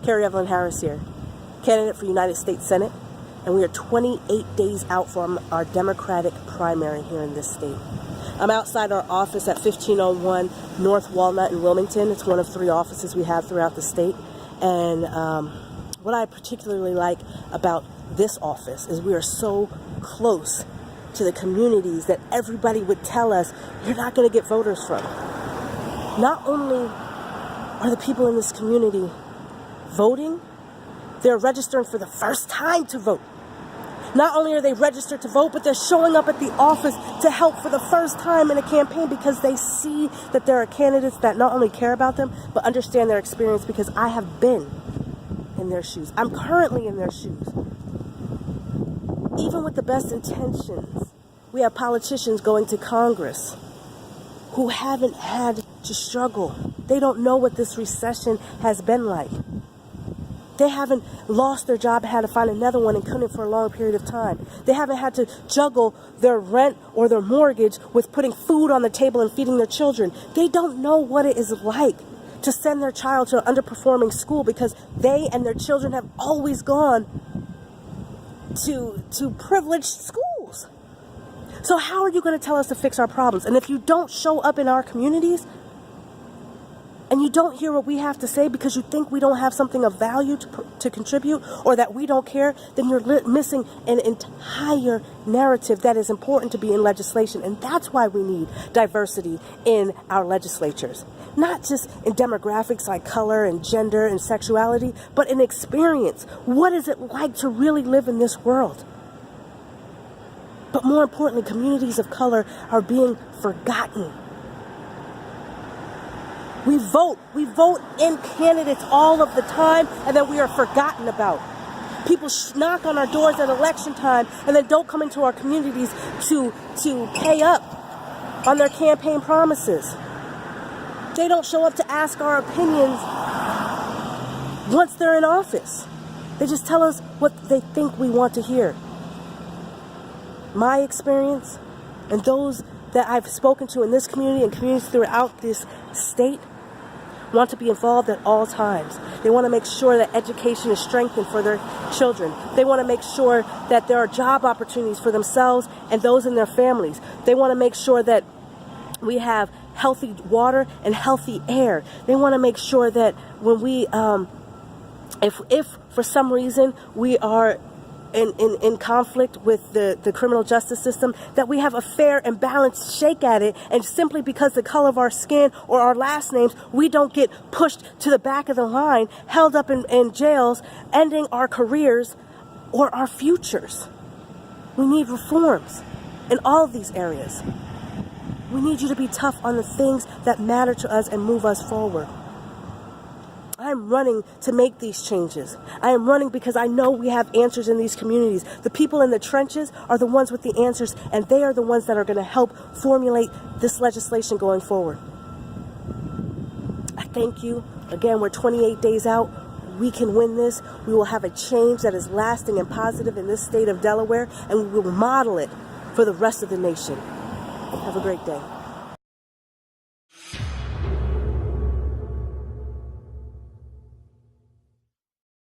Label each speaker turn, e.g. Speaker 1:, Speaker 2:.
Speaker 1: Kerri Evelyn Harris here, candidate for United States Senate, and we are 28 days out from our Democratic primary here in this state. I'm outside our office at 1501 North Walnut in Wilmington. It's one of 3 offices we have throughout the state. And what I particularly like about this office is we are so close to the communities that everybody would tell us you're not going to get voters from. Not only are the people in this community voting, they're registering for the first time to vote. Not only are they registered to vote, but they're showing up at the office to help for the first time in a campaign because they see that there are candidates that not only care about them, but understand their experience, because I have been in their shoes. I'm currently in their shoes. Even with the best intentions, we have politicians going to Congress who haven't had to struggle. They don't know what this recession has been like. They haven't lost their job and had to find another one and couldn't for a long period of time. They haven't had to juggle their rent or their mortgage with putting food on the table and feeding their children. They don't know what it is like to send their child to an underperforming school because they and their children have always gone to privileged schools. So how are you going to tell us to fix our problems? And if you don't show up in our communities, and you don't hear what we have to say because you think we don't have something of value to contribute, or that we don't care, then you're missing an entire narrative that is important to be in legislation. And that's why we need diversity in our legislatures. Not just in demographics like color and gender and sexuality, but in experience. What is it like to really live in this world? But more importantly, communities of color are being forgotten. We vote in candidates all of the time, and then we are forgotten about. People knock on our doors at election time and then don't come into our communities to pay up on their campaign promises. They don't show up to ask our opinions once they're in office. They just tell us what they think we want to hear. My experience, and those that I've spoken to in this community and communities throughout this state, want to be involved at all times. They want to make sure that education is strengthened for their children. They want to make sure that there are job opportunities for themselves and those in their families. They want to make sure that we have healthy water and healthy air. They want to make sure that when we, if for some reason we are in conflict with the criminal justice system, that we have a fair and balanced shake at it, and simply because the color of our skin or our last names, we don't get pushed to the back of the line, held up in jails, ending our careers or our futures. We need reforms in all of these areas. We need you to be tough on the things that matter to us and move us forward. I'm running to make these changes. I am running because I know we have answers in these communities. The people in the trenches are the ones with the answers, and they are the ones that are going to help formulate this legislation going forward. I thank you. Again, we're 28 days out. We can win this. We will have a change that is lasting and positive in this state of Delaware, and we will model it for the rest of the nation. Have a great day.